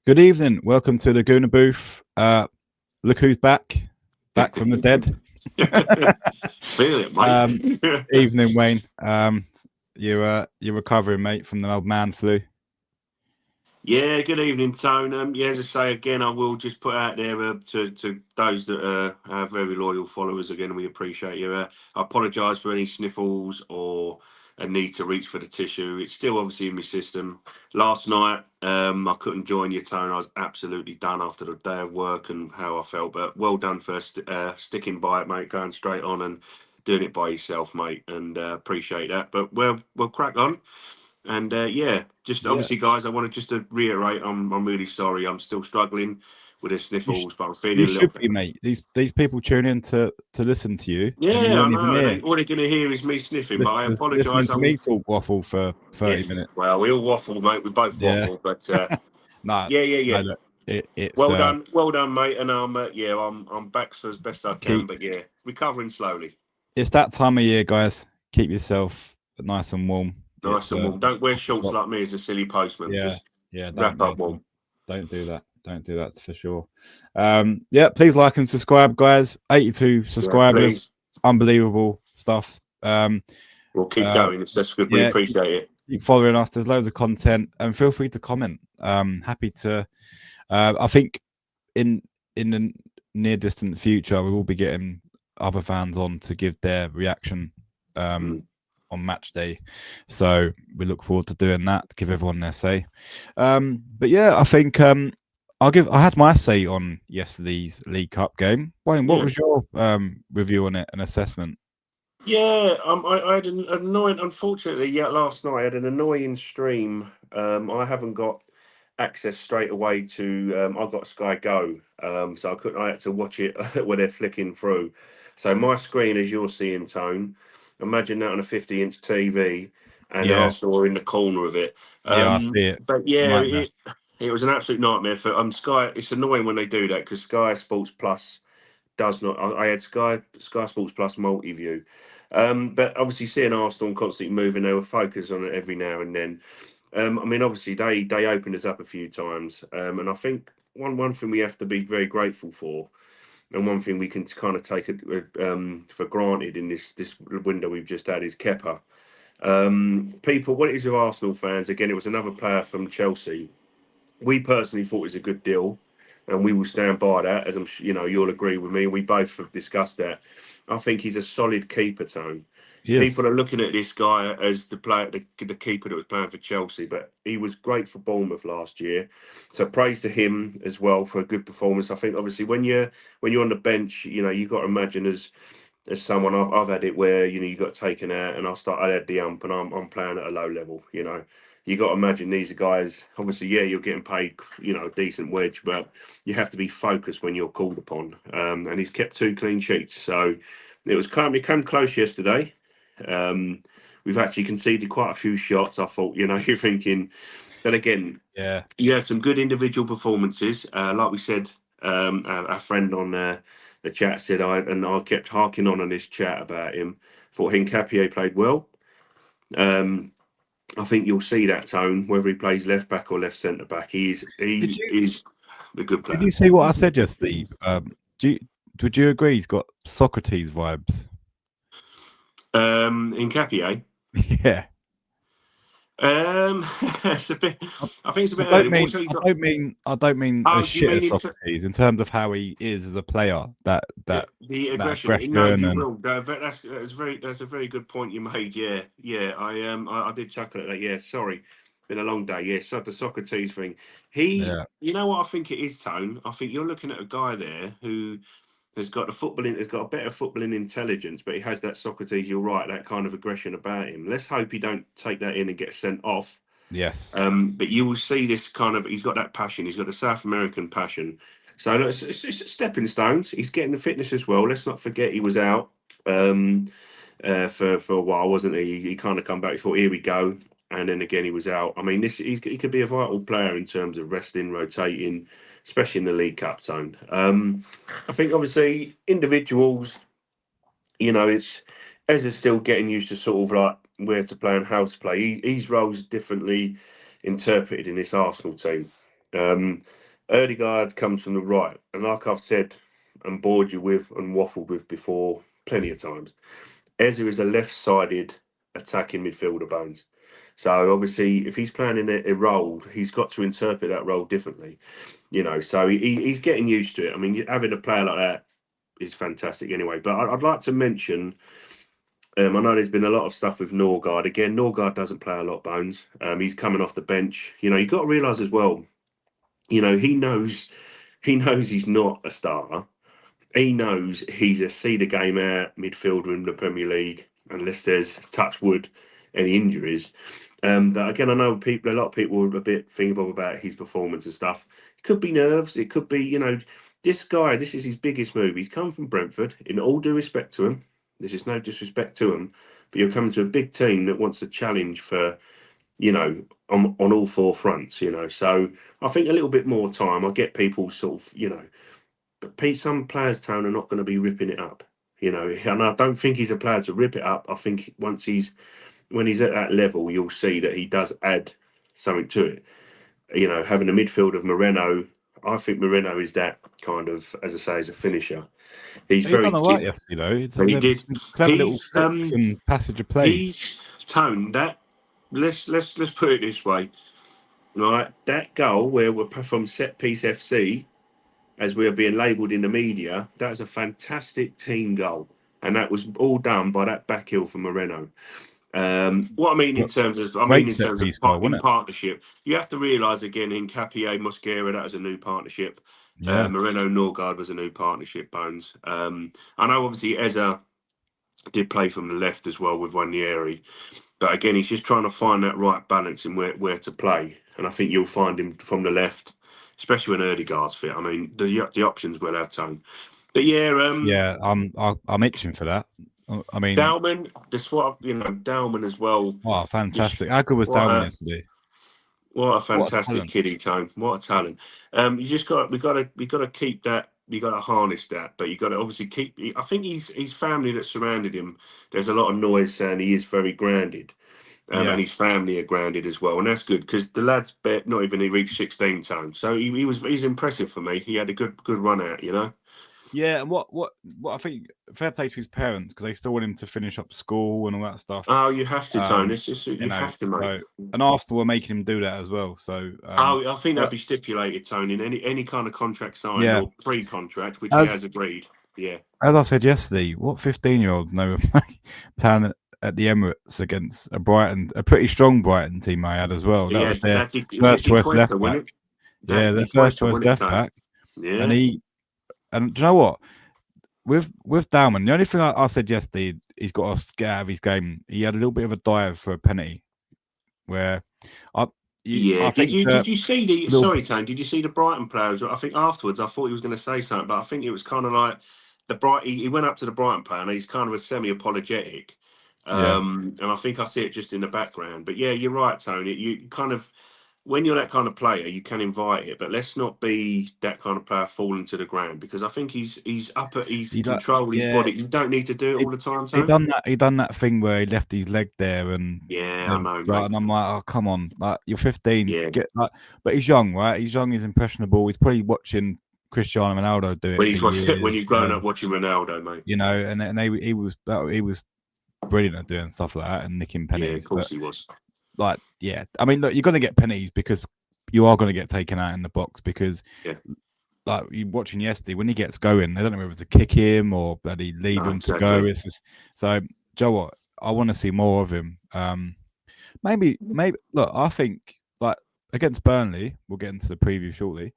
Good evening. Welcome to the Gooner Booth. Look who's back from the dead. Feel it, mate. Evening, Wayne. You're recovering, mate, from the old man flu. Yeah, good evening, Tone. Yeah, as I say again, I will just put out there to those that are very loyal followers. Again, we appreciate you. I apologise for any sniffles or a need to reach for the tissue. It's still obviously in my system. Last night, I couldn't join you, Tone. I was absolutely done after the day of work and how I felt. But well done for sticking by it, mate. Going straight on and doing it by yourself, mate. And appreciate that. But we'll crack on. And yeah, just Yeah, obviously, guys, I wanted just to reiterate, I'm really sorry. I'm still struggling with the you sh- sniffles, but I'm feeling you a little should be, better. mate. These people tune in to listen to you, and you Yeah, I weren't even know. here. All they're going to hear is me sniffing, but I Listening apologise. to me talk waffle for Yeah, 30 minutes. well, we all waffle, mate. We both Yeah, waffle, but nah, yeah, yeah, no, yeah. look, it's Well done, mate. And yeah, I'm back as best I can, keep. but yeah, recovering slowly. It's that time of year, guys. Keep yourself nice and warm. Nice It's and warm. Don't wear shorts like me as a silly postman. yeah, Just yeah. wrap up warm. Don't do that. Don't do that for sure. Yeah, please like and subscribe, guys. 82 Yeah, subscribers. please. Unbelievable stuff. We'll keep Uh, going. That's good. We yeah, appreciate it. keep following us. There's loads of content, and feel free to comment. Happy to. I think in the near distant future, we will be getting other fans on to give their reaction. Mm. On match day, so we look forward to doing that, to give everyone their say. But yeah, I think I had my say on yesterday's League Cup game. Wayne, what Yeah. was your review on it and assessment? Yeah, I had an annoying. Unfortunately, yeah, last night I had an annoying stream. I haven't got access straight away to. I've got Sky Go, so I couldn't. I had to watch it when they're flicking through. So my screen, as you're seeing, Tone, imagine that on a 50-inch TV, and Yeah, Arsenal are in the corner of it. yeah, I see it. But yeah, Nightmare. it was an absolute nightmare for Sky. It's annoying when they do that because Sky Sports Plus does not. I had Sky Sports Plus multi-view, but obviously seeing Arsenal constantly moving, they were focused on it every now and then. I mean, obviously they opened us up a few times, and I think one thing we have to be very grateful for, and one thing we can kind of take it for granted in this window we've just had is Kepa. People, what it is with Arsenal fans, again, it was another player from Chelsea. We personally thought it was a good deal, and we will stand by that. As you'll agree with me. We both have discussed that. I think he's a solid keeper, Tone. He is. People are looking at this guy as the player, the keeper that was playing for Chelsea, but he was great for Bournemouth last year. So praise to him as well for a good performance. I think obviously when you're on the bench, you've got to imagine as someone I've had it where you got taken out and I had the ump and I'm playing at a low level. You got to imagine these are guys. Obviously, yeah, you're getting paid a decent wedge, but you have to be focused when you're called upon. And he's kept 2 clean sheets, so it came close yesterday. Um, we've actually conceded quite a few shots. I thought you're thinking, but again, Yeah, you had some good individual performances. Like we said, our friend on the chat said, I kept harking on this chat about him. Thought Hincapié played well. Um, I think you'll see that, Tone, whether he plays left back or left centre back. did He you is a good did player. you see what I said yesterday? Do you, would you agree he's got Socrates vibes? Hincapié. Yeah. It's a bit. I, I think it's a I bit don't early. mean Also, you I got. don't mean I don't mean Oh, as do you shit mean as in Socrates in terms of how he is as a player. the That aggression? No, aggression you and will. That's a very good point you made. Yeah, yeah. I did chuckle at that. Yeah, sorry, been a long day. Yeah, so the Socrates thing. yeah, You know what I think it is, Tone. I think you're looking at a guy there who has got a better footballing intelligence, but he has that Socrates. You're right, that kind of aggression about him. Let's hope he don't take that in and get sent off. yes, But you will see this kind of. He's got that passion. He's got the South American passion. So look, it's stepping stones. He's getting the fitness as well. Let's not forget he was out for a while, wasn't he? He kind of come back. He thought, here we go, and then again he was out. I mean, he could be a vital player in terms of resting, rotating, especially in the League Cup zone. I think obviously individuals, it's Ezra's still getting used to sort of like where to play and how to play. His roles differently interpreted in this Arsenal team. Erdegaard comes from the right, and like I've said and bored you with and waffled with before plenty of times, Eze is a left-sided attacking midfielder, Bones. So obviously, if he's playing in a role, he's got to interpret that role differently. So he's getting used to it. I mean, having a player like that is fantastic anyway. But I'd like to mention, I know there's been a lot of stuff with Norgard. Again, Norgard doesn't play a lot, Bones. He's coming off the bench. You've got to realise as well, he knows he's not a starter. He knows he's a see the game out midfielder in the Premier League, unless there's touch wood any injuries. That again, I know a lot of people are a bit feeble about his performance and stuff. It could be nerves. It could be, this guy. This is his biggest move. He's come from Brentford. In all due respect to him, this is no disrespect to him, but you're coming to a big team that wants to challenge for, on all four fronts. So I think a little bit more time. I get people sort of, but some players, Tone, are not going to be ripping it up. And I don't think he's a player to rip it up. I think when he's at that level, you'll see that he does add something to it. Having a midfield of Moreno, I think Moreno is that kind of, as I say, as a finisher. He's He very done all right yesterday, though. he did. Some clever little He's flicks and passage of play. He's toned that. Let's put it this way. Right, that goal where we're from set piece FC, as we are being labelled in the media, that was a fantastic team goal, and that was all done by that back heel from Moreno. What I mean in terms of, in partnership, you have to realise again in Capier Mosquera, that was a new partnership. Yeah. Moreno Norgard was a new partnership. Bones. I know obviously Eze did play from the left as well with Wanieri, but again he's just trying to find that right balance in where to play, and I think you'll find him from the left, especially when Erdegaard's fit. I mean the options will have Tone. But yeah, I'm itching for that. I mean, Dalman, Dalman as well. Oh, fantastic! How good was Dalman yesterday? What a fantastic kiddie, Tone! What a talent! We got to keep that. You got to harness that, but you got to obviously keep. I think his family that surrounded him. There's a lot of noise saying he is very grounded, and his family are grounded as well, and that's good because the lad's not even he reached 16 Tone, so he's impressive for me. He had a good run out, Yeah, and what I think, fair play to his parents because they still want him to finish up school and all that stuff. Oh, you have to, Tone. It's just you have to, mate. And Arsenal were making him do that as well. So I think that'd be stipulated, Tone, in any kind of contract sign or pre-contract, which he has agreed. Yeah. As I said yesterday, what 15-year-olds know playing at the Emirates against a pretty strong Brighton team I had as well. That was their first choice left back. Yeah, their first choice left back. Yeah. And do you know what? With Dalman, the only thing I said yesterday, he's got to get out of his game. He had a little bit of a dive for a penalty, where did you see the? Sorry, Tane. Did you see the Brighton players? I think afterwards, I thought he was going to say something, but I think it was kind of like he went up to the Brighton player and he's kind of a semi-apologetic. And I think I see it just in the background. But yeah, you're right, Tony. You kind of, when you're that kind of player, you can invite it, but let's not be that kind of player falling to the ground because I think he's controlled his body. You don't need to do it all the time. Tony. He done that thing where he left his leg there, and I know. Mate. And I'm like, oh come on, like you're 15, but he's young, right? He's young, he's impressionable. He's probably watching Cristiano Ronaldo do it. When you've grown up watching Ronaldo, mate. And he was brilliant at doing stuff like that and nicking penalties. Yeah, of course he was. I mean, look, you're going to get penalties because you are going to get taken out in the box because, like you watching yesterday, when he gets going, they don't know whether to kick him or bloody leave him to go. It's just, so, Joe, what I want to see more of him. Maybe look, I think like against Burnley, we'll get into the preview shortly.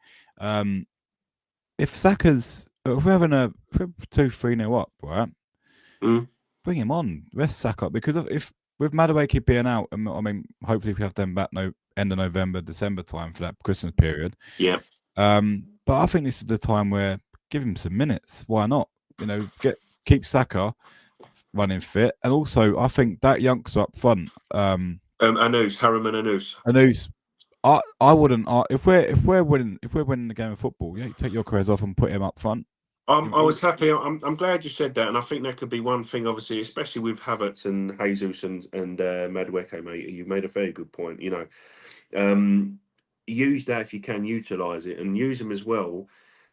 If we're having a 2-3-0 up, right? Bring him on, rest Saka, because if with Madueke being out, I mean, hopefully we have them back end of November, December time for that Christmas period. Yeah. But I think this is the time where give him some minutes. Why not? Keep Saka running fit, and also I think that youngster up front, Harriman Anus. Anus. I wouldn't. If we're winning the game of football, you take your careers off and put him up front. I was happy. I'm glad you said that, and I think that could be one thing. Obviously, especially with Havertz and Jesus and Madueke, mate. You made a very good point. use that if you can, utilise it and use them as well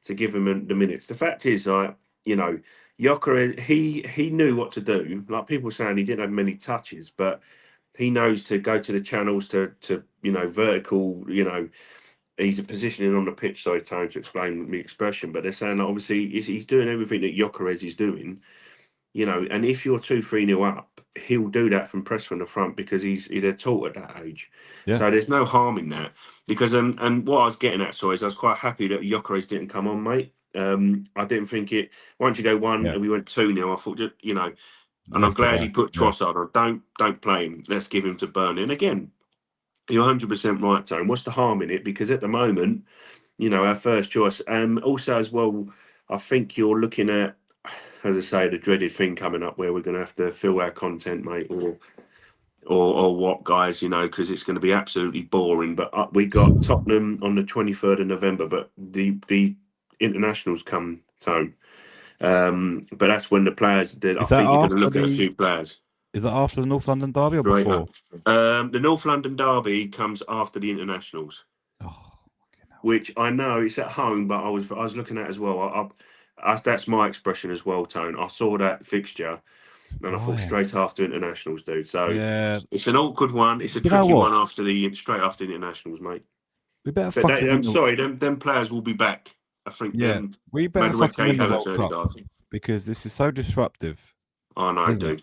to give him the minutes. The fact is, like, you know, Yoker, he knew what to do. Like people saying he didn't have many touches, but he knows to go to the channels to vertical. He's a positioning on the pitch. Sorry, time to explain the expression, but they're saying that obviously he's doing everything that Jokeres is doing. And if you're 2-3-0 up, he'll do that from press from the front because they're taught at that age. Yeah. So there's no harm in that. Because and what I was getting at, sorry, is I was quite happy that Jokeres didn't come on, mate. I didn't think it. Once you go 1 and we went 2-0, I thought, and I'm glad he put Trossard on. Don't play him. Let's give him to Burnley. And again, you're 100% right, Tone. What's the harm in it? Because at the moment, our first choice. Also, as well, I think you're looking at, as I say, the dreaded thing coming up where we're going to have to fill our content, mate, or what, guys? Because it's going to be absolutely boring. But we got Tottenham on the 23rd of November, but the internationals come, Tone. But that's when the players did. I think you're going to look at a few players. Is that after the North London derby or before? The North London derby comes after the internationals, which I know it's at home, but I was looking at as well. That's my expression as well, Tone. I saw that fixture, and I thought straight after internationals, dude. So it's an awkward one. It's a tricky one straight after the internationals, mate. We better fucking. I'm sorry, them players will be back. I think. Yeah, we better fucking win the World Cup because this is so disruptive. I know, dude.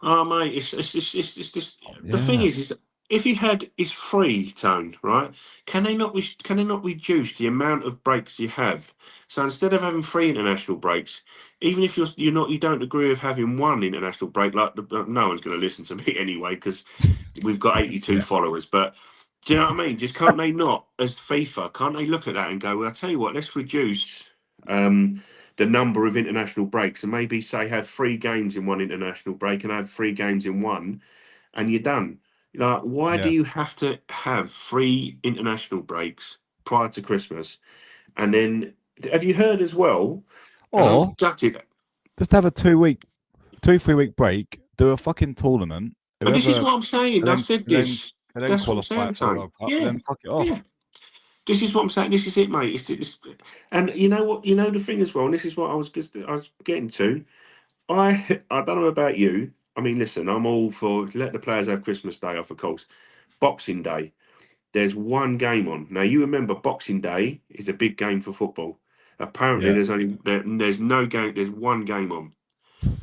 Oh, mate, it's just the thing is if you had it's free, Tone, right? Can they not reduce the amount of breaks you have? So instead of having 3 international breaks, even if you don't agree with having 1 international break, like no one's going to listen to me anyway because we've got 82 followers. But do you know what I mean? Just can't they not, as FIFA, can't they look at that and go, well, I tell you what, let's reduce the number of international breaks and maybe say have 3 games in 1 international break and have 3 games in 1 and you're done. Why do you have to have 3 international breaks prior to Christmas? And then have you heard as well? Or just have a 3 week break, do a fucking tournament. And this is what I'm saying. I said this. That's what I'm saying, for World Cup, and then fuck it off. Yeah. This is what I'm saying. This is it, mate. And you know what? You know the thing as well. And this is what I was getting to. I don't know about you. I mean, listen, I'm all for let the players have Christmas Day off, of course. Boxing Day, there's 1 game on. Now you remember Boxing Day is a big game for football. Apparently, there's no game. There's 1 game on.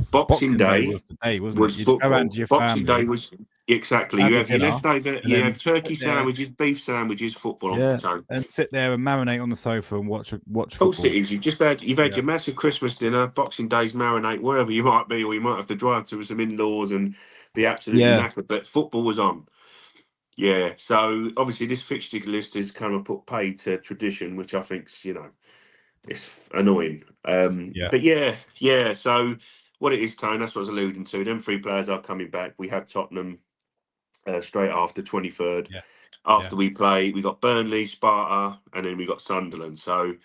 Boxing Day was the day, wasn't it? Football. Boxing Day was exactly. You have your leftover. You have turkey sandwiches, beef sandwiches, football on the toe, and sit there and marinate on the sofa and watch football. Of course it is. You've had your massive Christmas dinner, Boxing Day's marinate wherever you might be, or you might have to drive to some in-laws and be absolutely knackered. But football was on. Yeah. So obviously this fixture list is kind of put paid to tradition, which I think's it's annoying. But yeah. So. What it is, Tone, that's what I was alluding to. Them 3 players are coming back. We have Tottenham straight after 23rd. Yeah. After we play, we got Burnley, Sparta, and then we got Sunderland. So,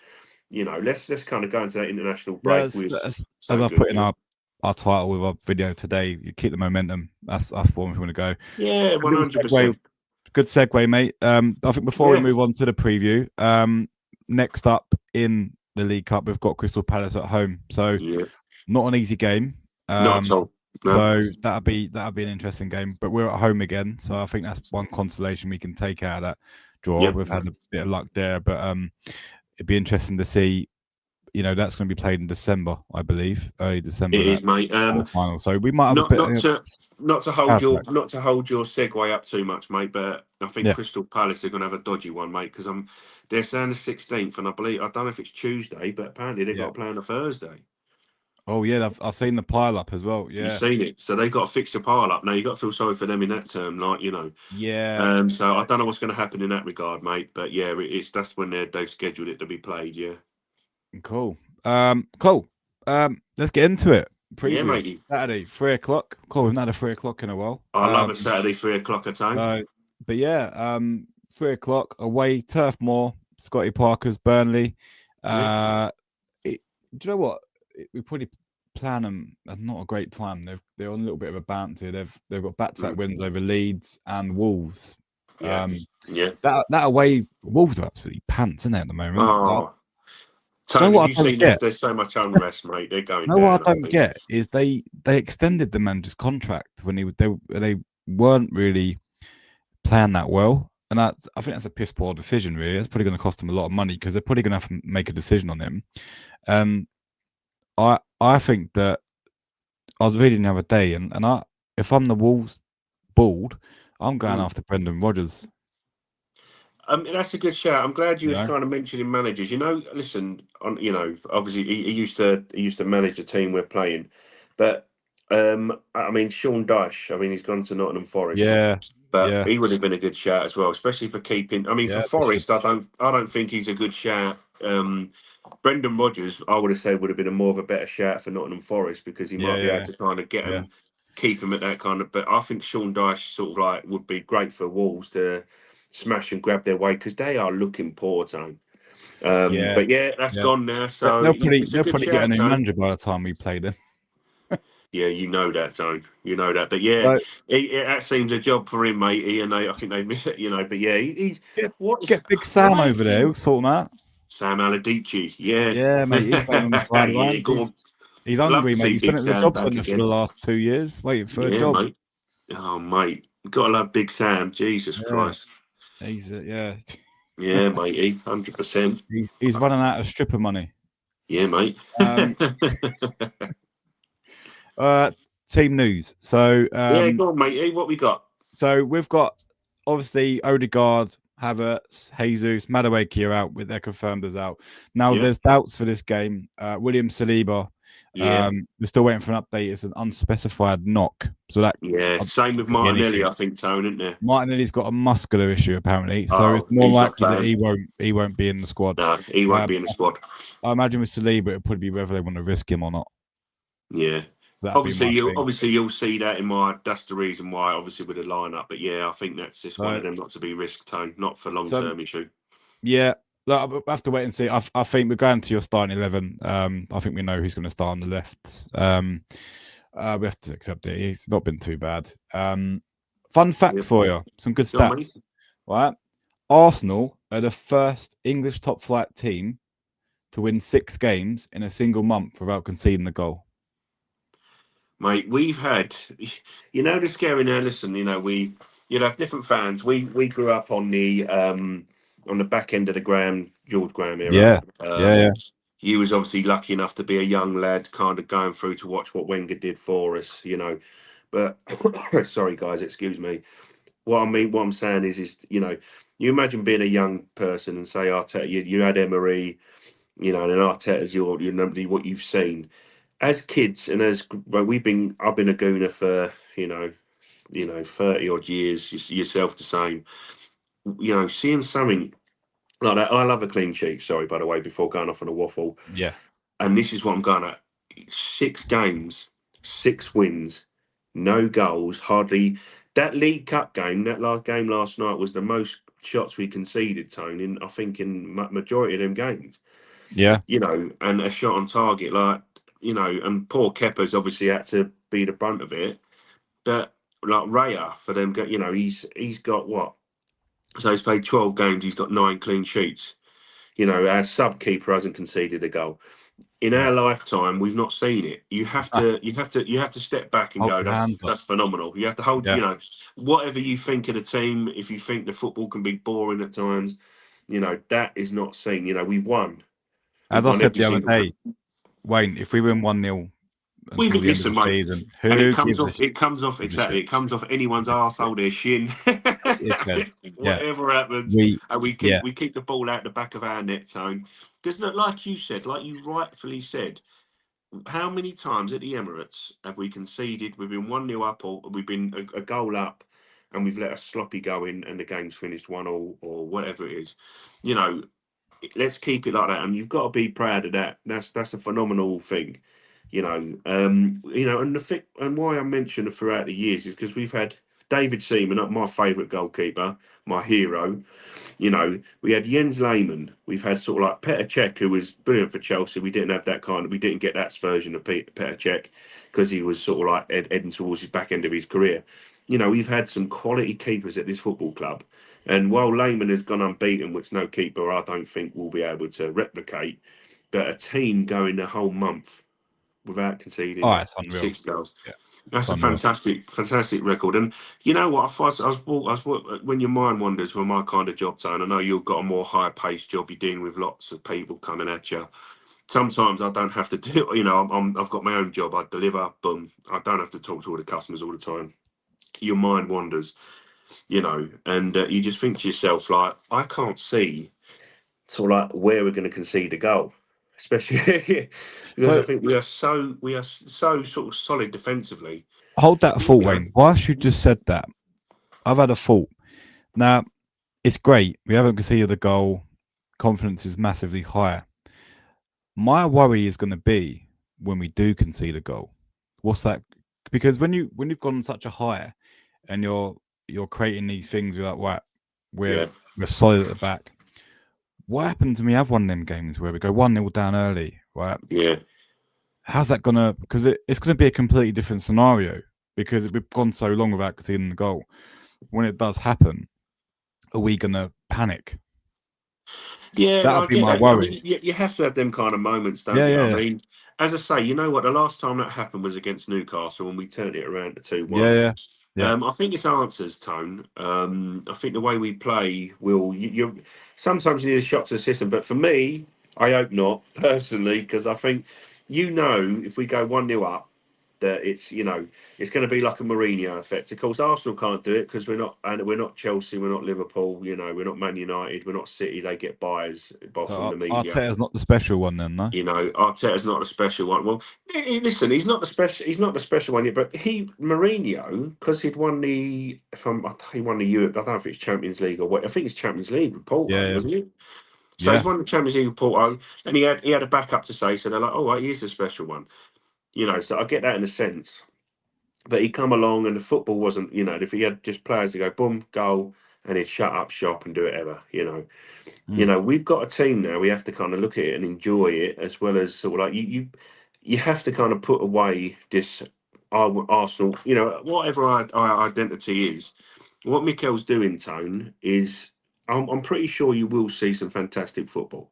let's kind of go into that international break. As I put in our title with our video today, you keep the momentum. That's what we want to go. Yeah, 100%. Good segue, mate. I think before we move on to the preview, next up in the League Cup, we've got Crystal Palace at home. So. Yeah. Not an easy game. Not at all. No. So that'll be an interesting game. But we're at home again, so I think that's one consolation we can take out of that draw. Yep. We've had a bit of luck there, but it'd be interesting to see. That's going to be played in December, I believe, early December. It is, mate. Final. So we might have not to hold your segue up too much, mate. But I think Crystal Palace are going to have a dodgy one, mate, because they're saying the 16th, and I don't know if it's Tuesday, but apparently they've got to play on a Thursday. Oh yeah, I've seen the pile up as well. Yeah, you've seen it. So they got a fixture pile up. Now you got to feel sorry for them in that term, Yeah. So I don't know what's going to happen in that regard, mate. But yeah, that's when they've scheduled it to be played. Yeah. Cool. Cool. Let's get into it. Preview. Yeah, matey. Saturday, 3:00. Cool. We've not had a 3:00 in a while. I love a Saturday 3:00 at time. But yeah, 3:00 away, Turf Moor, Scotty Parker's Burnley. Do you know what? We probably plan them at not a great time. They're on a little bit of a bounty. They've got back-to-back wins over Leeds and Wolves. Yeah, yeah. That away, Wolves are absolutely pants, isn't it, at the moment? Oh, Do you know Tone, have what you I don't seen get? there's so much unrest, mate? They're going You know what down, I I don't think. get is they extended the manager's contract when they weren't really playing that well, and I think that's a piss poor decision. Really, it's probably going to cost them a lot of money because they're probably going to have to make a decision on him. And I think that I was reading the other day, and if I'm the Wolves board, I'm going after Brendan Rodgers. That's a good shout. I'm glad you You was know, kind of mentioning managers. Listen, obviously he used to manage the team we're playing, but I mean Sean Dyche. I mean he's gone to Nottingham Forest, yeah, but yeah, he would have been a good shout as well, especially for keeping. I mean for yeah. They should, Forest, I don't think he's a good shout. Brendan Rodgers, I would have said would have been a more of a better shout for Nottingham Forest because he yeah, might be able yeah, to kind of get yeah, him, keep him at that kind of. But I think Sean Dyche sort of like would be great for Wolves to smash and grab their way because they are looking poor, Tone. yeah, But yeah, that's yeah. gone now. So They'll yeah, probably it's a they'll good probably get a shout, new Tone. manager by the time we play them. Yeah, you know that, Tone. You know that. But yeah, So that seems a job for him, matey. And I think they miss it, But yeah, he's what is get Big Sam why is over there. he He'll sort them out. Sam Allardyce? Yeah, Yeah, mate. He's waiting on the yeah. sidelines. Go on. He's Love hungry, to mate. see He's been Big at the Sam job back centre for the again. last 2 years, waiting for a Yeah, job. mate. Oh, mate, gotta love Big Sam. Jesus Yeah, Christ. yeah. Yeah, matey, 100%. He's running out of stripper money. Yeah, mate. Um, team news. So Yeah, go on, matey. What we got? so we've got obviously Odegaard, Havertz, Jesus, Madueke are out with their confirmed as out. Now Yeah, there's doubts for this game. William Saliba, yeah, we're still waiting for an update. It's an unspecified knock, so that yeah. Same with could be Martinelli, anything. I think, Tone, isn't there? Martinelli's got a muscular issue apparently, so Oh, it's more he's not likely that playing. he won't be in the squad. No, he won't be in the I squad. imagine with Saliba it'll probably be whether they want to risk him or not. Yeah. So that'd be Obviously, my you thing. obviously you'll see that in my. That's the reason why, obviously, with the lineup. But yeah, I think that's just one So of them not to be risked, Tone, not for long so term issue. yeah, look, I have to wait and see. I think we're going to your starting 11. I think we know who's going to start on the left. We have to accept it. He's not been too bad. Fun Yeah. facts for you. Some good Go on, mate. stats. Right. Arsenal are the first English top flight team to win 6 games in a single month without conceding a goal. Mate, we've had, the scary now. Listen, you'd have different fans. We grew up on the back end of the George Graham era. Yeah. Yeah. You was obviously lucky enough to be a young lad, kind of going through to watch what Wenger did for us. But sorry, guys, excuse me. What I'm saying is, you imagine being a young person and say Arteta, you had Emery, and Arteta's what you've seen as kids and I've been a Gooner for 30 odd years. Yourself the same. Seeing something like that. I love a clean sheet. Sorry, by the way, before going off on a waffle. Yeah. And this is what I'm going at: 6 games, 6 wins, no goals, hardly. That League Cup game, that last game last night, was the most shots we conceded, Tony. I think in majority of them games. Yeah. And a shot on target, and poor Kepa's obviously had to be the brunt of it. But like Raya for them, he's got what? So he's played 12 games. He's got 9 clean sheets. Our sub keeper hasn't conceded a goal in Yeah. our lifetime. We've not seen it. You have to step back and Hold go. your That's hands up. that's phenomenal. You have to hold. Yeah. Whatever you think of the team. If you think the football can be boring at times, that is not seen. We've won. We've As I won said every the other single. day, Wayne, if we win 1-0 We until even the end of listen, the mate, season, and it who comes gives a off. It comes off gives a exactly. shit? It comes off anyone's Yeah. arsehole, their shin. It does. Yeah. Whatever happens, We and we yeah. keep the ball out the back of our net zone. Because, like you said, like you rightfully said, how many times at the Emirates have we conceded? We've been 1-0 up, or we've been a goal up, and we've let a sloppy go in, and the game's finished 1-1 or whatever it is. Let's keep it like that, and you've got to be proud of that. That's a phenomenal thing. And why I mention it throughout the years is because we've had David Seaman, my favourite goalkeeper, my hero. We had Jens Lehmann. We've had sort of like Petr Cech, who was brilliant for Chelsea. We didn't have that we didn't get that version of Petr Cech because he was sort of like heading towards his back end of his career. We've had some quality keepers at this football club. And while Lehman has gone unbeaten, which no keeper I don't think will be able to replicate, but a team going the whole month without conceding Oh, it's unreal. 6 goals. Yeah, That's it's a unreal. fantastic record. And you know what? When your mind wanders with my kind of job, Tone, I know you've got a more high-paced job. You're dealing with lots of people coming at you. Sometimes I don't have to do. I've got my own job. I deliver. Boom. I don't have to talk to all the customers all the time. Your mind wanders, and you just think to yourself, like, I can't see sort of like where we're going to concede a goal, especially because I So think we are so sort of solid defensively. hold that You thought, know, Wayne. Whilst you just said that, I've had a thought. Now, it's great. We haven't conceded a goal. Confidence is massively higher. My worry is going to be when we do concede a goal. What's that? Because when you've gone on such a high and you're creating these things, you're like, right, we're yeah, we're solid at the back. What happens when we have one of them games where we go 1-0 down early, right? yeah. How's that gonna? Because it's gonna be a completely different scenario because we've gone so long without conceding the goal. When it does happen, are we gonna panic? Yeah, no, That'll I be get my that. I worry. mean, you have to have them kind of moments, don't Yeah, you? yeah, I yeah, mean, as I say, you know what? The last time that happened was against Newcastle when we turned it around to 2-1. yeah, yeah, I think it's answers, Tone. I think the way we play will. You sometimes you need a shock to the system, but for me, I hope not personally, because I think if we go 1-0 up, that it's going to be like a Mourinho effect. Of course, Arsenal can't do it because we're not Chelsea, we're not Liverpool, we're not Man United, we're not City. They get buys from So the media. Arteta's not the special one then, no? Arteta's not a special one. Well, listen, he's not the special. He's not the special one yet. But Mourinho, because he'd won the, he won the Europe. I don't know if it's Champions League or what. I think it's Champions League with Porto, Yeah, yeah, wasn't it? So he's yeah. won the Champions League with Porto, and he had a backup to say. So they're like, oh, right, he is the special one. So I get that in a sense. But he come along, and the football wasn't. If he had just players to go boom, goal, and he'd shut up shop and do whatever. Mm. We've got a team now. We have to kind of look at it and enjoy it, as well as sort of like you have to kind of put away this Arsenal. Whatever our identity is. What Mikel's doing, Tone, is I'm pretty sure you will see some fantastic football.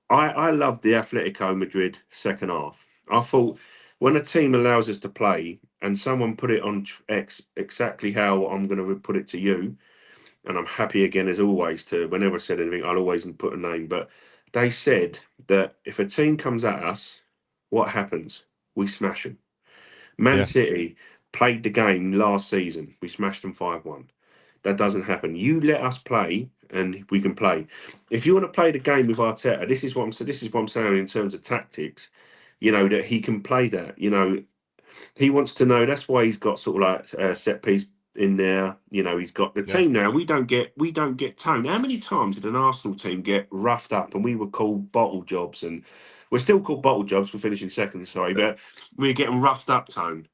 I love the Atletico Madrid second half. I thought when a team allows us to play and someone put it on X exactly how I'm going to put it to you, and I'm happy again as always to whenever I said anything, I'll always put a name. But they said that if a team comes at us, what happens? We smash them. Man Yeah, City played the game last season. We smashed them 5-1. That doesn't happen. You let us play, and we can play. If you want to play the game with Arteta, this is what I'm saying. This is what I'm saying in terms of tactics. That he can play that. He wants to know. That's why he's got sort of like a set piece in there. He's got the yeah, team now. We don't get tone. How many times did an Arsenal team get roughed up and we were called bottle jobs, and we're still called bottle jobs for finishing second. Sorry, but we're getting roughed up, Tone.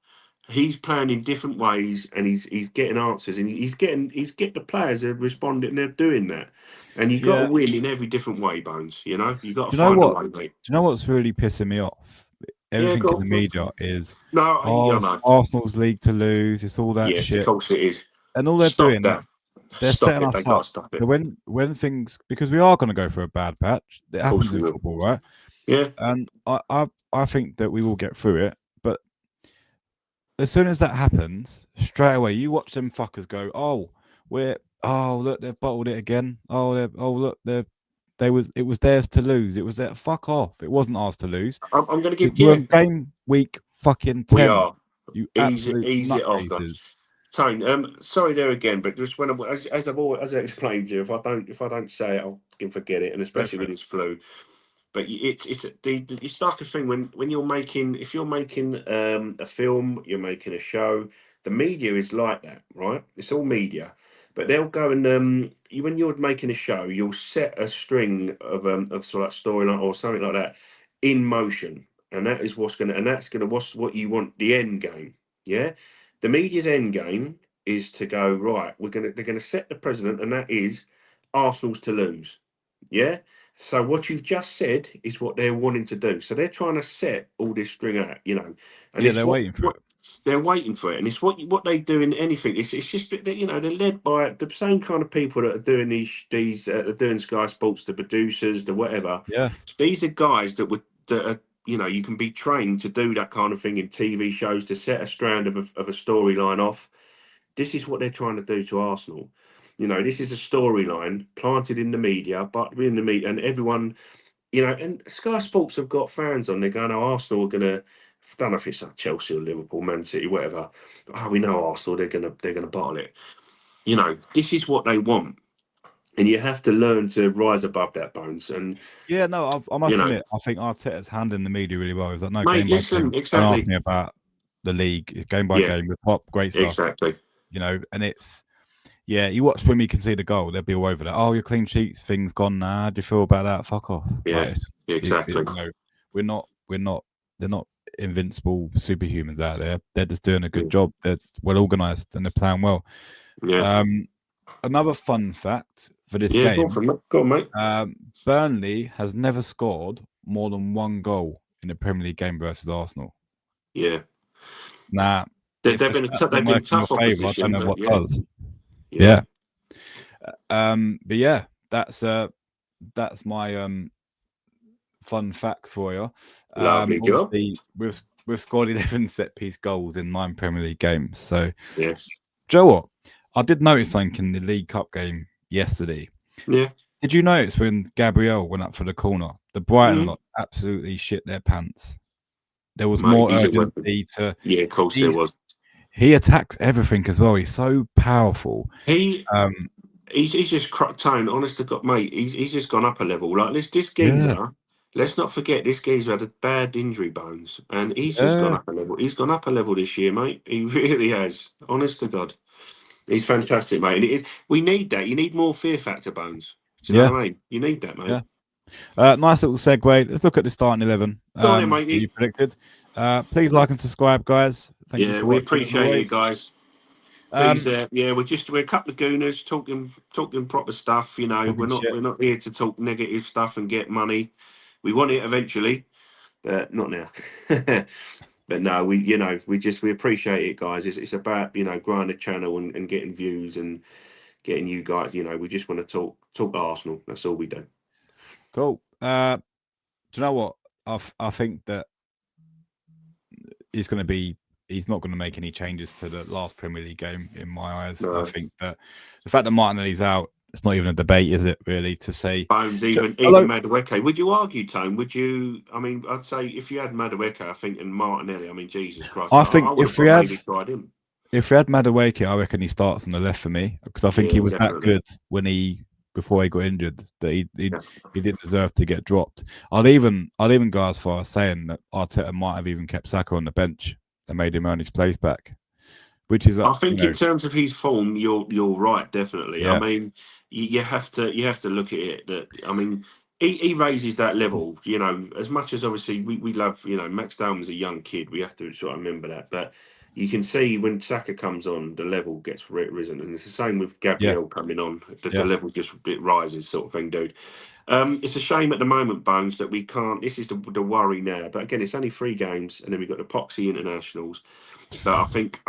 He's playing in different ways, and he's getting answers, and he's get the players are responding. They're doing that, and you got to yeah. win in every different way, Bones. You got Do to you know find a what? way, mate. Do you know what's really pissing me off? Yeah, Everything in go the on. media is, No, oh, you it's know. Arsenal's league to lose. It's all that Yes, of shit, course it is. and all they're Stop doing, that. they're Stop setting it. They us got up. to stop So it. when things, because we are going to go for a bad patch, it Of course happens we in will. football, right? Yeah. And I think that we will get through it. But as soon as that happens, straight away you watch them fuckers go, oh look, they've bottled it again. Oh look, it was theirs to lose. It was their fuck off. It wasn't ours to lose. I'm going to give. We're Yeah, on game week fucking we 10. are. You Easy, absolute easy it off though. nutcases. Tone, sorry there again, but just as I've always as I explained to you, if I don't say it, I'll forget it, and Go especially for with it. this flu. But it's like a thing when you're making if you're making a film, you're making a show. The media is like that, right? It's all media, but they'll go and when you're making a show, you'll set a string of sort of like storyline or something like that in motion, and that's gonna what's what you want the end game. Yeah, the media's end game is to go right. They're gonna set the precedent, and that is Arsenal's to lose. Yeah. So what you've just said is what they're wanting to do. So they're trying to set all this string out, and Yeah, it's they're waiting for what it. they're waiting for it, and it's what they do in anything. It's just that, they're led by the same kind of people that are doing these are doing Sky Sports, the producers, the whatever. Yeah, These are guys that are you can be trained to do that kind of thing in TV shows to set a strand of a storyline off. This is what they're trying to do to Arsenal. This is a storyline planted in the media, but in the media, and everyone, and Sky Sports have got fans on. They're going, "Oh, Arsenal are going to." I don't know if it's like Chelsea or Liverpool, Man City, whatever. Oh, we know Arsenal. They're gonna bottle it. This is what they want, and you have to learn to rise above that, Bones. And yeah. No, I you must know, admit, I think Arteta's handling the media really well. He's like, no, mate, game by listen, game. Don't ask exactly, me about the league, game by yeah, game. With top, great stuff. exactly, And it's you watch when we concede a goal, they'll be all over that. Oh, your clean sheets thing's gone now. How do you feel about that? Fuck off. yeah, Like, exactly, we're not. They're not invincible superhumans out there. They're just doing a good mm, job. They're well organized and they're playing well. yeah, Another fun fact for this yeah. Go on, game: go on, mate. Burnley has never scored more than one goal in a Premier League game versus Arsenal. Yeah, Now, they've if the been stats they've don't been work in your tough favour, I don't opposition, know but what yeah, does. yeah, Yeah. But yeah, that's my fun facts for you. lovely job. Obviously, we've scored 11 set piece goals in 9 Premier League games. So, Yes, Joe, what? I did notice something in the League Cup game yesterday. yeah. Did you notice when Gabriel went up for the corner, the Brighton Mm. lot absolutely shit their pants? There was Mate, more he's a weapon. urgency to. Yeah, of course there was. He attacks everything as well. He's so powerful. He Um, he's just cracked tone. Honest to God, mate, he's just gone up a level. Like this yeah, geezer. Let's not forget this geezer had a bad injury, Bones, and he's just gone yeah, up a level. He's gone up a level this year, mate. He really has. Honest to God, he's fantastic, mate. And it is. We need that. You need more fear factor, Bones. Do you know yeah, what I mean? You need that, mate. yeah. Nice little segue. Let's look at the starting 11 Go on, then, that you matey. predicted. Please like and subscribe, guys. Thank you Yeah, for we watching as appreciate you always. guys. Please, Um, yeah, we're a couple of gooners talking proper stuff. talking We're not shit. we're not here to talk negative stuff and get money. We want it eventually, but not now. But no, we appreciate it, guys. It's about growing the channel and getting views and getting you guys. We just want to talk Arsenal. That's all we do. Cool. Do you know what? I think that he's going to be. He's not going to make any changes to the last Premier League game, in my eyes. I No. think that the fact that Martinelli's out, it's not even a debate, is it? Really, to say. Bones, even Hello. Madueke. Would you argue, Tone? Would you? I mean, I'd say if you had Madueke, I think, and Martinelli. I mean, Jesus Christ, I I think would have got maybe tried him. if we had Madueke, I reckon he starts on the left for me because I think he Yeah, was that definitely. good before he got injured that he Yeah. didn't deserve to get dropped. I'd even go as far as saying that Arteta might have even kept Saka on the bench and made him earn his place back, which is I think in terms of his form, you're right, definitely. I yeah, mean, you have to look at it. That I mean, he raises that level. As much as obviously we love. Max Down's a young kid. We have to sort of remember that. But you can see when Saka comes on, the level gets risen, and it's the same with yeah, Gabriel coming on. The yeah, level just it rises, sort of thing, dude. It's a shame at the moment, Bones, that we can't. This is the worry now. But again, it's only 3 games, and then we've got the Poxy internationals. But I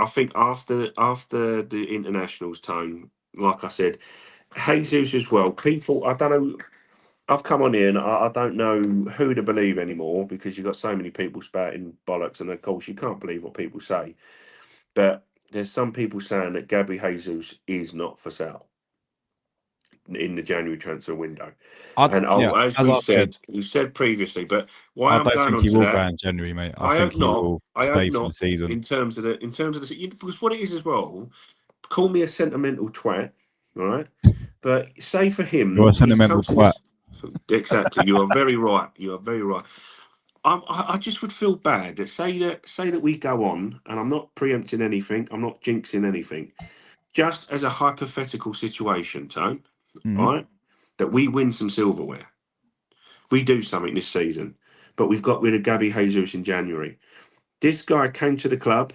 think after the internationals time, like I said, Jesus as well. People, I don't know. I've come on here and I don't know who to believe anymore because you've got so many people spouting bollocks, and of course you can't believe what people say. But there's some people saying that Gabby Jesus is not for sale in the January transfer window. And as as I've said, we said previously, but why I I'm don't going think on he to will go that, in January, mate. I I think hope he not. will I hope stay for the not. season. Because what it is as well, call me a sentimental twat, all right? But say for You're a him, he's sentimental come to twat. this. Exactly, you are very right. You are very right. I just would feel bad that say that we go on, and I'm not preempting anything. I'm not jinxing anything. Just as a hypothetical situation, Tone, Mm-hmm. all right? That we win some silverware. We do something this season, but we've got rid of Gabby Jesus in January. This guy came to the club.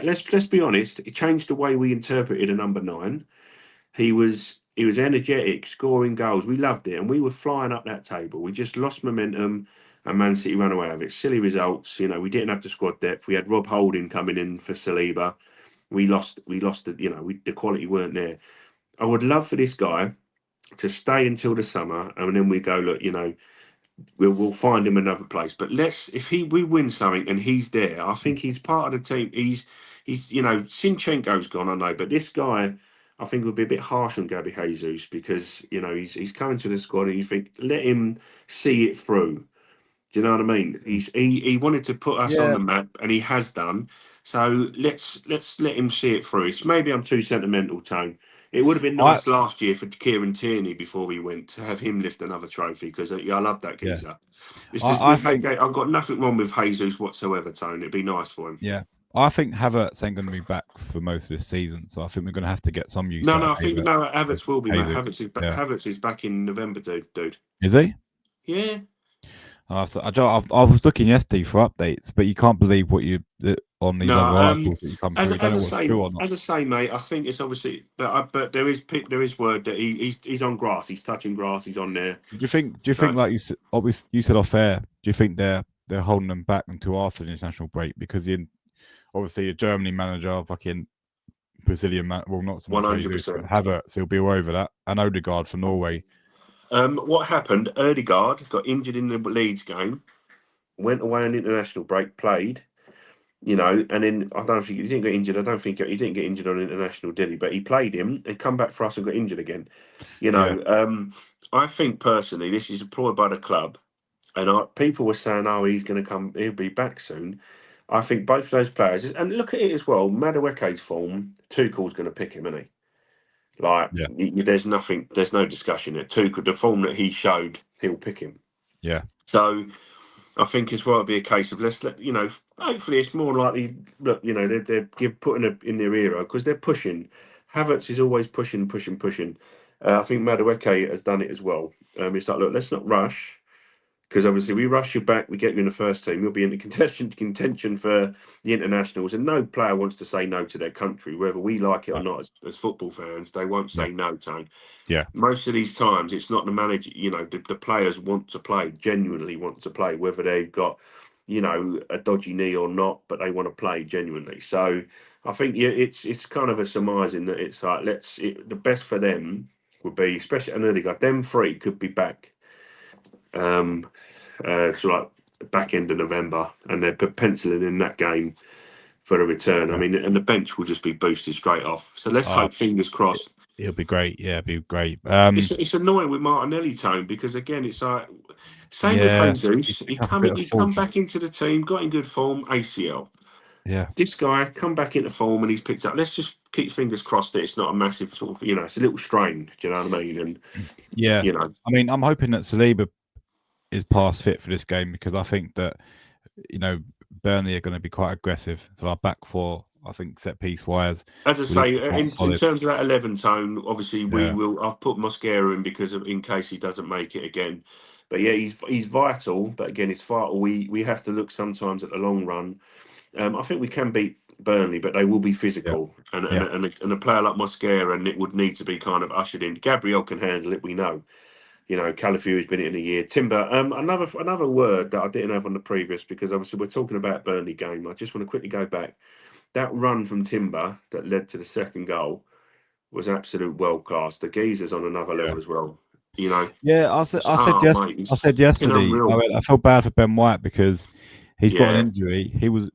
Let's be honest. It changed the way we interpreted a number 9. He was He was energetic, scoring goals. We loved it, and we were flying up that table. We just lost momentum, and Man City ran away with it. Silly results. You know, we didn't have the squad depth. We had Rob Holding coming in for Saliba. We lost. We lost. The quality weren't there. I would love for this guy to stay until the summer, and then we go look. We'll find him another place. But if we win something and he's there, I think he's part of the team. He's Sinchenko's gone, I know, but this guy I think would be a bit harsh on Gabby Jesus because he's coming to the squad and you think let him see it through. Do you know what I mean? He wanted to put us on Yeah, the map and he has done. So let's let him see it through. It's maybe I'm too sentimental, Tone. It would have been I nice last year for Kieran Tierney before we went to have him lift another trophy because I love that yeah, geezer. It's just I think I've got nothing wrong with Jesus whatsoever, Tone. It'd be nice for him. yeah, I think Havertz ain't going to be back for most of this season, so I think we're going to have to get some use No, out no, of I think no. Havertz will be, mate. Jesus. Yeah, Havertz is back in November, dude. is he? Yeah. I was looking yesterday for updates, but you can't believe what on these No, other articles that you come through. You don't know what's true or not. as I say, mate. I think it's obviously, but there is word that he's on grass. He's touching grass. He's on there. Do you think? Do you think So like obviously you said off air? Do you think they're holding them back until after the international break because obviously a Germany manager, fucking Brazilian man, well not so much Jesus, but 100%. Havertz, he'll be all over that, and Odegaard for Norway. What happened? Erdegaard got injured in the Leeds game. Went away on international break. Played. And then I don't think he didn't get injured. I don't think he didn't get injured on international, did he? But he played him and come back for us and got injured again. Yeah, I think personally this is employed by the club, and people were saying, "Oh, he's going to come. He'll be back soon." I think both of those players, and look at it as well. Madueke's form, Tuchel's going to pick him, isn't he? Like, yeah, there's nothing, there's no discussion there. Tuchel, the form that he showed, he'll pick him. yeah. So I think as well it'll be a case of hopefully it's more likely. Look, they're putting it in their era because they're pushing. Havertz is always pushing, pushing, pushing. I think Madueke has done it as well. It's like, look, let's not rush because obviously we rush you back, we get you in the first team, you'll be in the contention for the internationals, and no player wants to say no to their country, whether we like it or not. As football fans, they won't Yeah, say no, Tone. yeah, Most of these times, it's not the manager. The players want to play, genuinely want to play, whether they've got, a dodgy knee or not, but they want to play genuinely. So I think it's kind of a surmising that it's like the best for them would be, especially an early guy. Them three could be back, like back end of November, and they're penciling in that game for a return. I yeah. mean, and the bench will just be boosted straight off. So let's Uh, hope, fingers crossed. it'll be great. Yeah, it'll be great. It's annoying with Martinelli, Tone, because again, it's like same with Yeah, he's Jesus. picked up a bit of He come form. back into the team, got in good form, ACL. Yeah, This guy come back into form and he's picked up. Let's just keep fingers crossed that it's not a massive sort of, it's a little strain. Do you know what I mean? And yeah. you know, I mean, I'm hoping that Saliba is past fit for this game because I think that Burnley are going to be quite aggressive. So our back four, I think, set piece wise, as I will say, be quite in solid. terms of that 11, Tone, obviously we Yeah, will. I've put Mosquera in because in case he doesn't make it again. But yeah, he's vital. But again, it's vital. We have to look sometimes at the long run. I think we can beat Burnley, but they will be yeah, physical, and yeah, a player like Mosquera, and it would need to be kind of ushered in. Gabriel can handle it, we know. Calafiori's been in a year. Timber. Another word that I didn't have on the previous because obviously we're talking about Burnley game. I just want to quickly go back. That run from Timber that led to the second goal was absolute world class. The geezer's on another yeah. level as well. You know, Yeah, mate, I he's said fucking yesterday. unreal. I feel bad for Ben White because he's got an Yeah, injury.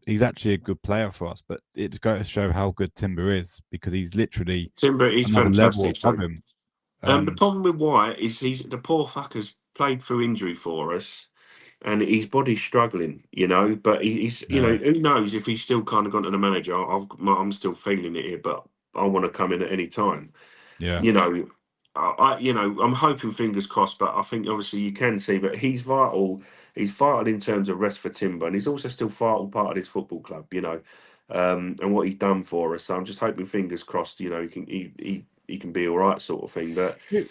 He's actually a good player for us, but it's going to show how good Timber is because he's literally Timber, he's another level fantastic. above So him. the problem with White is he's the poor fucker's played through injury for us, and his body's struggling, But he's, Yeah, who knows if he's still kind of gone to the manager. I'm still feeling it here, but I want to come in at any time. yeah, You know, I'm hoping fingers crossed, but I think obviously you can see, but he's vital. He's vital in terms of rest for Timber, and he's also still vital part of this football club, and what he's done for us. So I'm just hoping, fingers crossed, he can be all right, sort of thing. But yeah.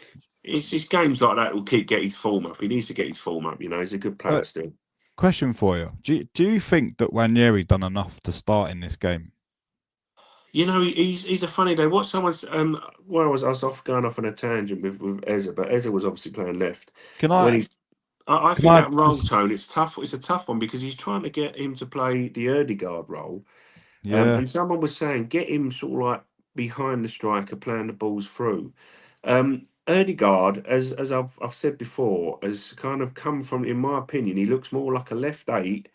it's just games like that will get his form up. He needs to get his form up. He's a good player But still. question for you: Do you think that Wanieri done enough to start in this game? You know, he's a funny day. What someone's well, I was off going off on a tangent with Ezra, but Ezra was obviously playing left Can when I? he's. I Can think I that role just? tone, it's tough. It's a tough one because he's trying to get him to play the Erdegaard role. Yeah. And someone was saying, get him sort of like behind the striker, playing the balls through. Erdegaard, as I've said before, has kind of come from, in my opinion, he looks more like a left eight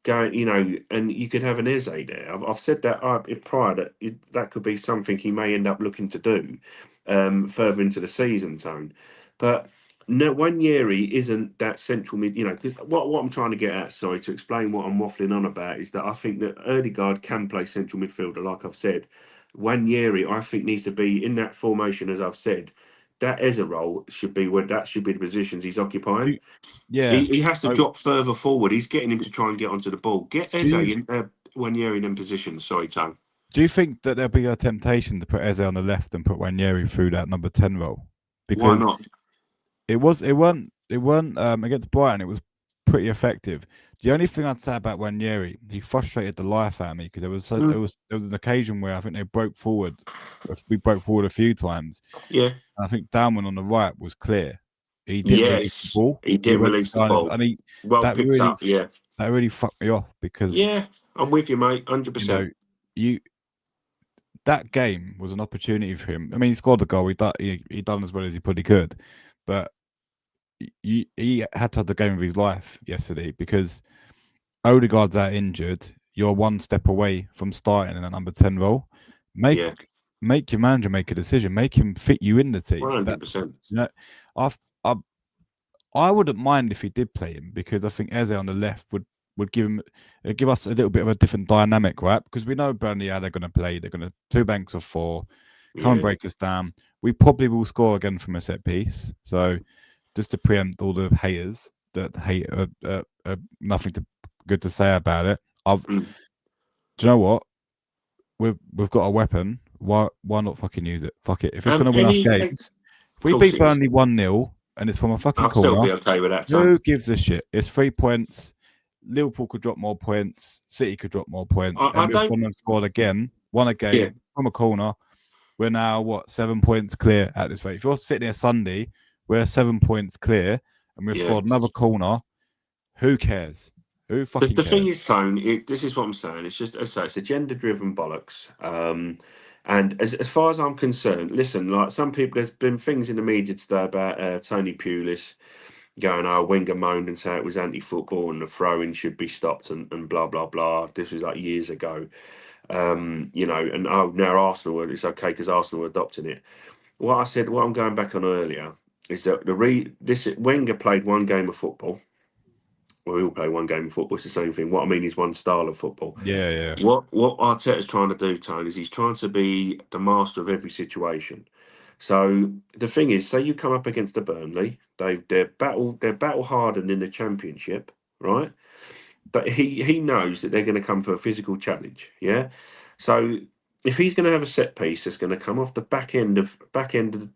going, you know, and you could have an Eze there. I've said that prior that that could be something he may end up looking to do further into the season zone. But no, Wanyeri isn't that central mid. You know, because what I'm trying to get at, sorry, to explain what I'm waffling on about, is that I think that Erdegaard can play central midfielder, like I've said. Wanyeri, I think, needs to be in that formation, as I've said. That Eze role should be where that should be the positions he's Do occupying. you- yeah. He has to I, drop further forward. He's getting him to try and get onto the ball. Get do Eze you in when you're in them positions. Sorry, Tom. do you think that there'll be a temptation to put Eze on the left and put Wanyeri through that number 10 role? Why Because not? it weren't against Brighton. It was pretty effective. The only thing I'd say about Wanyeri, he frustrated the life out of me because Mm, there was an occasion where I think they broke forward. We broke forward a few times. yeah. And I think Downman on the right was clear. He didn't release the Yes. ball. He He didn't went to release the Garner's, ball. and he Well that picked really up. Yeah. that really fucked me off because Yeah. I'm with you, mate. 100%. you know you that game was an opportunity for him. I mean, he scored the goal. He done as well as he probably could, but he had to have the game of his life yesterday because Odegaard's out injured. You're one step away from starting in a number 10 role. Make Yeah. make your manager make a decision. Make him fit you in the team. That's 100%. you know, I've, I've I wouldn't mind if he did play him because I think Eze on the left would give us a little bit of a different dynamic, right? Because we know Burnley how they're going to play. They're going to two banks of four, come and Yeah. break us down. We probably will score again from a set piece. So just to preempt all the haters that hate nothing good to say about it. Mm. Do you know what? We've got a weapon. Why not fucking use it? Fuck it. If it's going to win us games, if Of we course beat it is. Burnley 1-0 and it's from a fucking I'll still corner, be okay with that, Tom. who gives a shit? It's 3 points. Liverpool could drop more points. City could drop more points. I And we've don't. gone and scored again, won a Yeah. game from a corner. We're now, 7 points clear at this rate? If you're sitting here Sunday, we're 7 points clear and we've Yeah. scored another corner. Who cares? Who fucking The thing cares? is, Tone, this is what I'm saying. It's just, as I say, it's agenda-driven bollocks. And as far as I'm concerned, listen, like some people, there's been things in the media today about Tony Pulis going, oh, Wenger moaned and said it was anti-football and the throwing should be stopped and blah, blah, blah. This was like years ago. You know, and oh, now Arsenal, it's okay because Arsenal are adopting it. What I said, what I'm going back on earlier, is that this Wenger played one game of football. Well, we all play one game of football. It's the same thing. What I mean is one style of football. Yeah, yeah. What Arteta's trying to do, Tony, is he's trying to be the master of every situation. So the thing is, say you come up against a Burnley, they're battle hardened in the Championship, right? But he knows that they're going to come for a physical challenge. Yeah. So if he's going to have a set piece that's going to come off the back end of the fucking the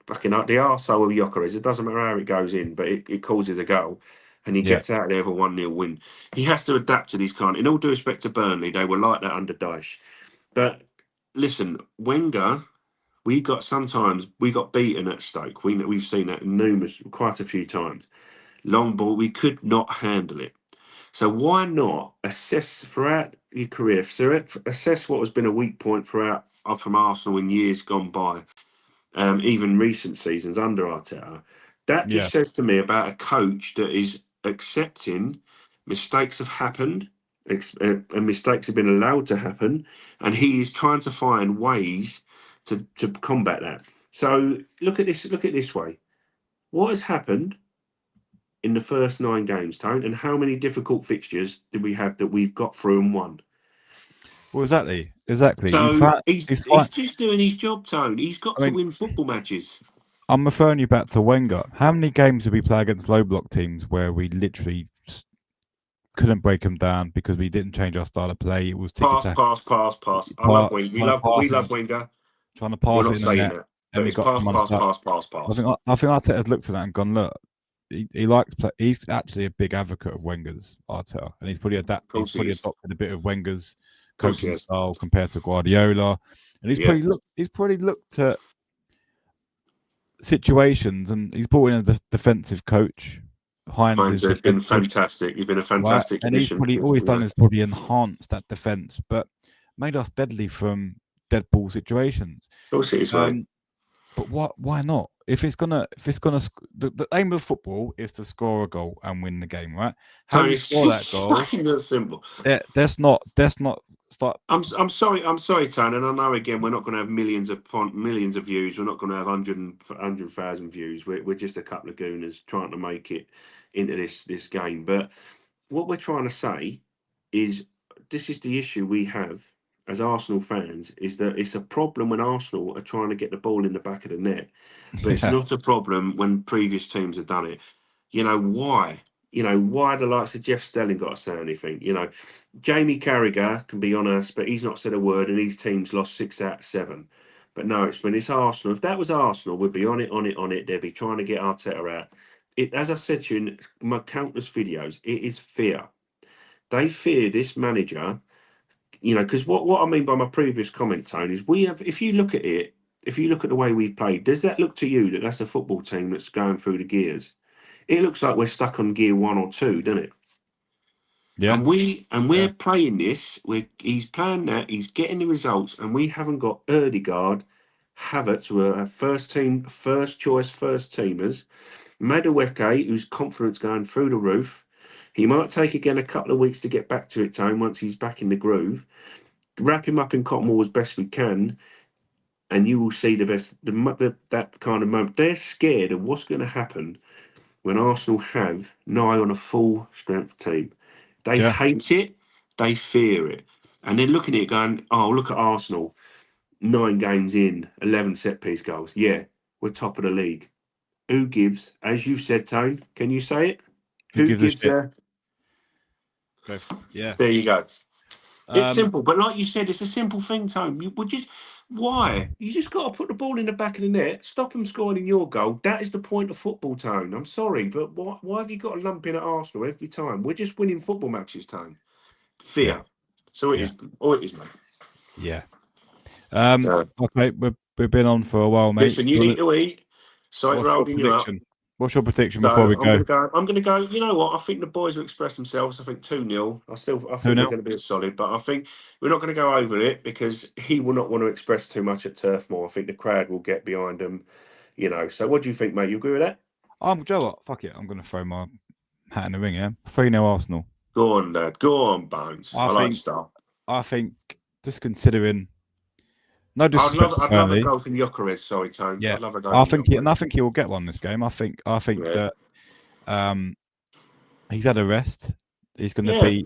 arsehole of Jokeres, it doesn't matter how it goes in, but it causes a goal, and he Yeah. gets out there with a 1-0 win. He has to adapt to these kind. In all due respect to Burnley, they were like that under Dyche. But listen, Wenger, we got beaten at Stoke. We've seen that quite a few times. Long ball, we could not handle it. So why not assess throughout your career, assess what has been a weak point throughout from Arsenal in years gone by, even recent seasons under Arteta. That just Yeah. says to me about a coach that is accepting mistakes have happened, and mistakes have been allowed to happen, and he is trying to find ways to combat that. So look at this. Look at it this way. What has happened in the first 9 games, Tone, and how many difficult fixtures did we have that we've got through and won? Well, exactly. He's So fine. He's fine. he's just doing his job, Tone. He's got I to mean, win football matches. I'm referring you back to Wenger. How many games did we play against low block teams where we literally couldn't break them down because we didn't change our style of play? It was ticky Pass, tack, pass, pass, pass. I love Wenger. trying to We pass it, love Wenger. trying to We're pass it not in the saying net, that, and but we it's got pass, them pass, unstuck. pass, pass, I pass. think I think Arteta's looked at that and gone, look, he likes play. He's actually a big advocate of Wenger's Arteta, and he's probably Of course he is. adopted a bit of Wenger's coaching style compared to Guardiola, and he's probably looked at situations, and he's brought in a defensive coach. Hines has been fantastic. He's been a fantastic and addition. he's probably always done is probably enhanced that defense, but made us deadly from dead ball situations. Of course it is, mate. But why not? The aim of football is to score a goal and win the game, right? How you score that goal? That's simple. That's not start. I'm sorry, Tone, and I know again we're not going to have millions of views. We're not going to have 100,000 views. We're just a couple of gooners trying to make it into this game. But what we're trying to say is this is the issue we have as Arsenal fans, is that it's a problem when Arsenal are trying to get the ball in the back of the net, but it's not a problem when previous teams have done it. You know why? You know why the likes of Jeff Stelling got to say anything? You know, Jamie Carragher can be honest, but he's not said a word, and his team's lost 6 out of 7. But no, it's Arsenal. If that was Arsenal, we'd be on it. They'd be trying to get Arteta out. As I said to you in my countless videos, it is fear. They fear this manager. You know, because what I mean by my previous comment, Tony, is we have. If you look at it, if you look at the way we've played, does that look to you that that's a football team that's going through the gears? It looks like we're stuck on gear 1 or 2, doesn't it? Yeah. And we're playing this. He's playing that. He's getting the results, and we haven't got Erdegaard, Havertz, who are first choice first teamers. Madueke, whose confidence going through the roof. He might take again a couple of weeks to get back to it, Tone, once he's back in the groove. Wrap him up in cotton wool as best we can, and you will see that kind of moment. They're scared of what's going to happen when Arsenal have nigh on a full strength team. They hate it, they fear it, and they're looking at it going, "Oh, look at Arsenal, 9 games in, 11 set piece goals. Yeah, we're top of the league." Who gives? As you said, Tone, can you say it? Who gives a shit? Yeah. There you go. It's simple, but like you said, it's a simple thing, Tone. Why? You just got to put the ball in the back of the net, stop them scoring in your goal. That is the point of football, Tone. I'm sorry, but why have you got to lump in at Arsenal every time? We're just winning football matches, Tone. Fear. Yeah. So it is. Oh, it is, mate. Yeah. Okay, we've been on for a while, mate. Listen, you need to eat. Sight rolling you up. What's your prediction before we go? I'm going to go. You know what? I think the boys will express themselves. I think 2-0. I think they're going to be solid, but I think we're not going to go over it because he will not want to express too much at Turf Moor. I think the crowd will get behind him. You know. So what do you think, mate? You agree with that? Joe, what? Fuck it. I'm going to throw my hat in the ring. Yeah, 3-0 Arsenal. Go on, Dad. Go on, Bones. I think just considering. No, I'd love a goal from Gyökeres. Sorry, Tone. Yeah, I'd love a goal. I think he will get one this game. I think that he's had a rest. He's going to be.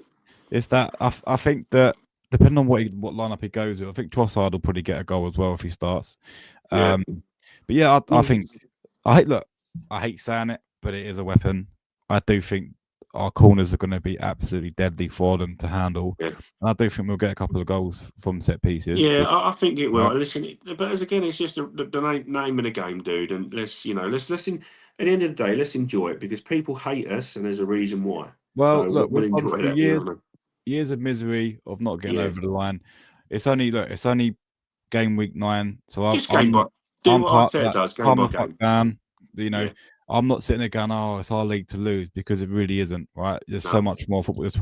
It's that I think that depending on what lineup he goes with, I think Trossard will probably get a goal as well if he starts. But yeah, I think I hate saying it, but it is a weapon. I do think our corners are going to be absolutely deadly for them to handle. Yeah. And I do think we'll get a couple of goals from set pieces. Yeah, I think it will. Listen, but again, it's just the name of the game, dude. And let's listen. At the end of the day, let's enjoy it because people hate us, and there's a reason why. Well, so look, we've gone through years of misery of not getting over the line. It's only game week 9, so I'm part that. Calm the fuck down. You know. Yeah. I'm not sitting there going, "Oh, it's our league to lose," because it really isn't, right? There's so much more football. There's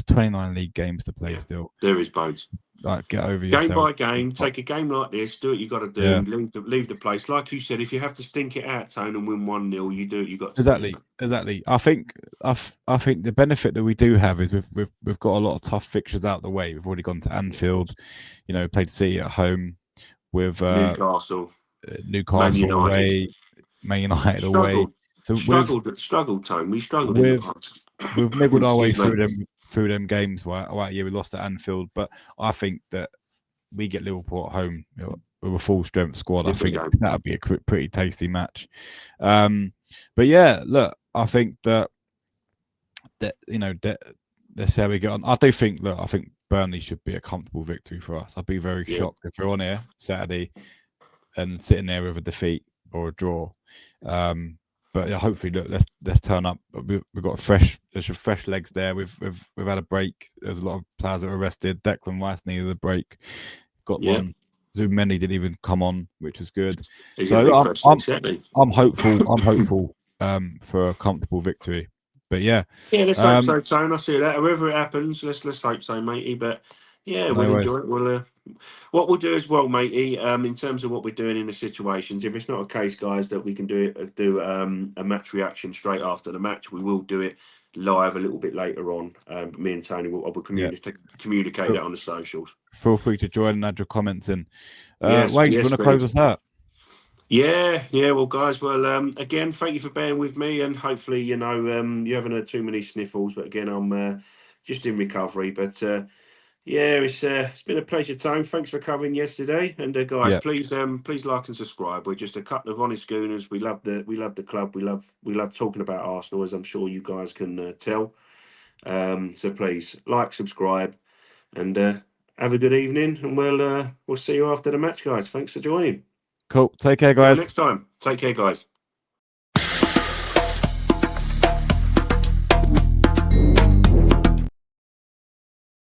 29 league games to play still. There is, Bones. Like, get over yourself. Game by game, take a game like this, do what you got to do, leave the place. Like you said, if you have to stink it out, Tone, and win 1-0, you do what you got to do. Exactly. I think the benefit that we do have is we've got a lot of tough fixtures out the way. We've already gone to Anfield, played City at home with Newcastle away. Man United away. So struggled, Tone. We struggled. We've nibbled our way through them games. Right, yeah, we lost at Anfield, but I think that we get Liverpool at home with a full strength squad. I think that'd be a pretty tasty match. But yeah, look, I think that let's see how we get on. I think Burnley should be a comfortable victory for us. I'd be very shocked if we're on here Saturday and sitting there with a defeat or a draw. But But yeah, hopefully, look, let's turn up. We've got there's fresh legs there. We've had a break. There's a lot of players that were rested. Declan Rice needed a break. Got one. Zubimendi didn't even come on, which was good. So I'm hopeful. I'm hopeful for a comfortable victory. But yeah, let's hope so, Tone. I see that. However it happens, let's hope so, matey. But yeah, we'll enjoy it. We'll what we'll do as well, matey. In terms of what we're doing in the situations, if it's not a case, guys, that we can do a match reaction straight after the match, we will do it live a little bit later on. Me and Tony will communicate that on the socials. Feel free to join and add your comments in. Yes, Wait, you want to close us out? Yeah. Well, guys. Well, again, thank you for bearing with me, and hopefully, you haven't had too many sniffles. But again, I'm just in recovery. But yeah, it's been a pleasure, Tone. Thanks for covering yesterday. And guys, please like and subscribe. We're just a couple of honest Gooners. We love the club. We love talking about Arsenal, as I'm sure you guys can tell. So please like, subscribe, and have a good evening. And we'll see you after the match, guys. Thanks for joining. Cool. Take care, guys. Until next time. Take care, guys.